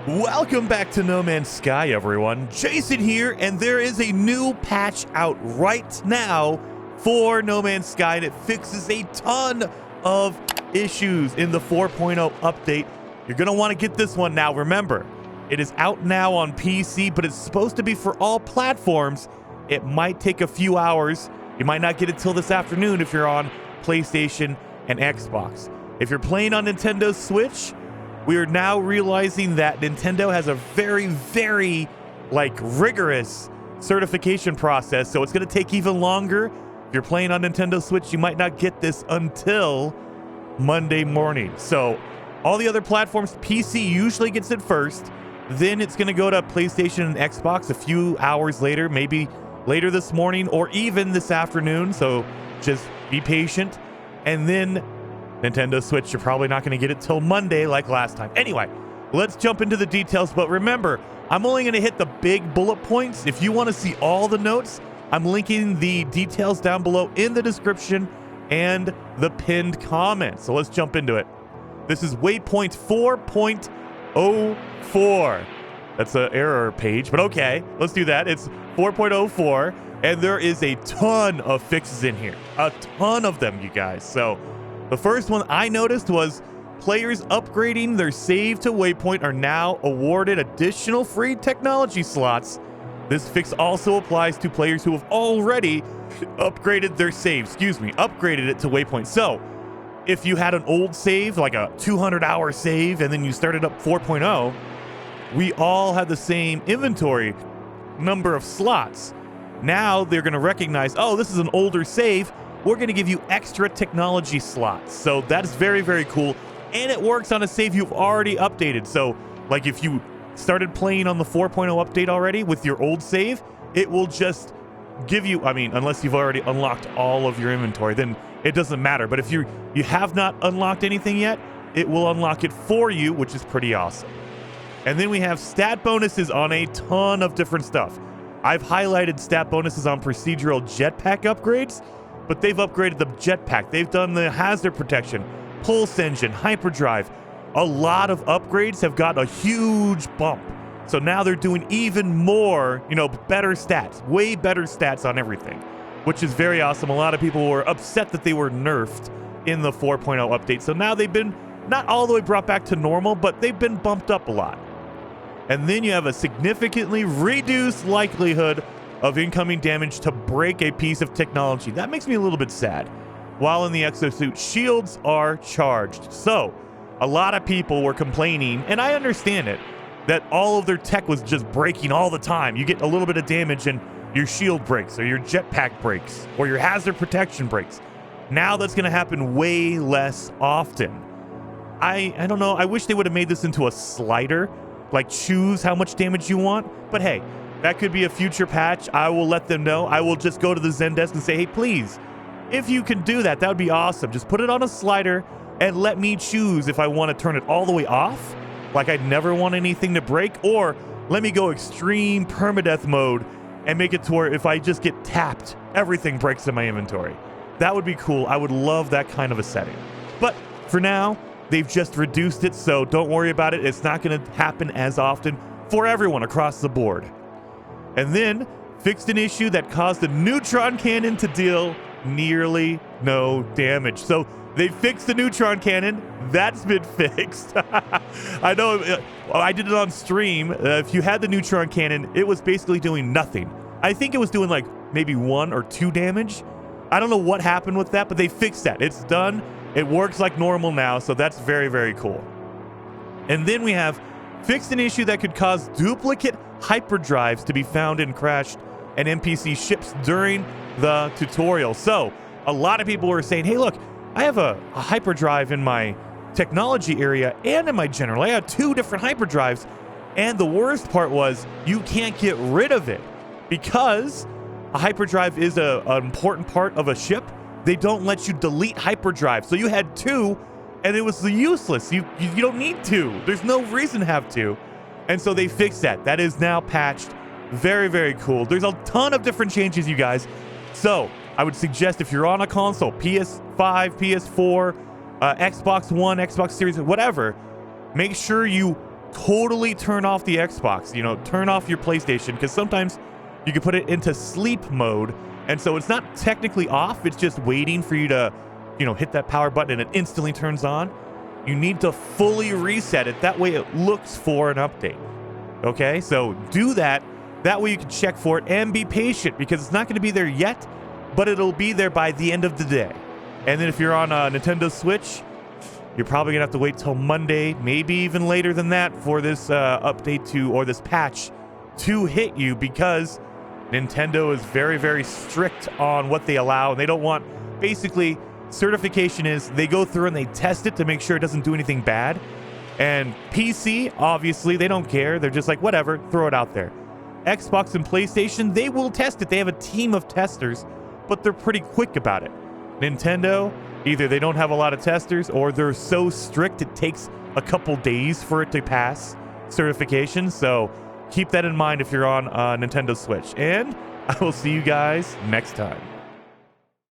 Welcome back to No Man's Sky, everyone. Jason here, and there is a new patch out right now for No Man's Sky, and it fixes a ton of issues in the 4.0 update. You're going to want to get this one now. Remember, it is out now on PC, but it's supposed to be for all platforms. It might take a few hours. You might not get it till this afternoon if you're on PlayStation and Xbox. If you're playing on Nintendo Switch, we are now realizing that Nintendo has a very rigorous certification process, so it's going to take even longer. If you're playing on Nintendo Switch, you might not get this until Monday morning. So all the other platforms, PC usually gets it first, then it's going to go to PlayStation and Xbox a few hours later, maybe later this morning or even this afternoon, so just be patient. And then Nintendo Switch, you're probably not going to get it till Monday like last time. Anyway, let's jump into the details. But remember, I'm only going to hit the big bullet points. If you want to see all the notes, I'm linking the details down below in the description and the pinned comment. So let's jump into it. This is Waypoint 4.04. That's an error page, but okay, let's do that. It's 4.04, and there is a ton of fixes in here. A ton of them, you guys. So the first one I noticed was players upgrading their save to Waypoint are now awarded additional free technology slots. This fix also applies to players who have already upgraded their save, upgraded it to Waypoint. So if you had an old save, like a 200-hour save, and then you started up 4.0, we all had the same inventory number of slots. Now they're going to recognize, oh, this is an older save. We're going to give you extra technology slots. So that's very cool. And it works on a save you've already updated. So like if you started playing on the 4.0 update already with your old save, it will just give you, unless you've already unlocked all of your inventory, then it doesn't matter. But if you have not unlocked anything yet, it will unlock it for you, which is pretty awesome. And then we have stat bonuses on a ton of different stuff. I've highlighted stat bonuses on procedural jetpack upgrades, but they've upgraded the jetpack. They've done the hazard protection, pulse engine, hyperdrive. A lot of upgrades have got a huge bump. So now they're doing even more, better stats, way better stats on everything, which is very awesome. A lot of people were upset that they were nerfed in the 4.0 update. So now they've been not all the way brought back to normal, but they've been bumped up a lot. And then you have a significantly reduced likelihood of incoming damage to break a piece of technology. That makes me a little bit sad. While in the exosuit, shields are charged. So a lot of people were complaining, and I understand it, that all of their tech was just breaking all the time. You get a little bit of damage and your shield breaks, or your jetpack breaks, or your hazard protection breaks. Now that's going to happen way less often. I don't know. I wish they would have made this into a slider, like choose how much damage you want. But hey, that could be a future patch. I will let them know. I will just go to the Zendesk and say, hey, please, if you can do that, that would be awesome. Just put it on a slider and let me choose if I want to turn it all the way off, like I'd never want anything to break, or let me go extreme permadeath mode and make it to where if I just get tapped, everything breaks in my inventory. That would be cool. I would love that kind of a setting. But for now, they've just reduced it, so don't worry about it. It's not going to happen as often for everyone across the board. And then fixed an issue that caused the Neutron Cannon to deal nearly no damage. So they fixed the Neutron Cannon. That's been fixed. I know I did it on stream. If you had the Neutron Cannon, it was basically doing nothing. I think it was doing like maybe 1 or 2 damage. I don't know what happened with that, but they fixed that. It's done. It works like normal now, so that's very cool. And then we have fixed an issue that could cause duplicate hyperdrives to be found in crashed and NPC ships during the tutorial. So a lot of people were saying, hey, look, I have a hyperdrive in my technology area and in my general. I have 2 different hyperdrives. And the worst part was you can't get rid of it because a hyperdrive is an important part of a ship. They don't let you delete hyperdrive. So you had 2 and it was useless. You don't need 2. There's no reason to have 2. And so they fixed that. That is now patched. Very cool. There's a ton of different changes, you guys. So I would suggest if you're on a console, PS5, PS4, Xbox One, Xbox Series, whatever, make sure you totally turn off the Xbox, turn off your PlayStation, because sometimes you can put it into sleep mode, and so it's not technically off, it's just waiting for you to, hit that power button and it instantly turns on. You need to fully reset it. That way it looks for an update. Okay, so do that. That way you can check for it and be patient, because it's not going to be there yet, but it'll be there by the end of the day. And then if you're on a Nintendo Switch, you're probably going to have to wait till Monday, maybe even later than that, for this update or this patch to hit you, because Nintendo is very, very strict on what they allow. And they don't want, basically, certification is they go through and they test it to make sure it doesn't do anything bad. And PC, obviously, they don't care. They're just like, whatever, throw it out there. Xbox and PlayStation, they will test it. They have a team of testers, but they're pretty quick about it. Nintendo, either they don't have a lot of testers, or they're so strict it takes a couple days for it to pass certification. So keep that in mind if you're on Nintendo Switch. And I will see you guys next time.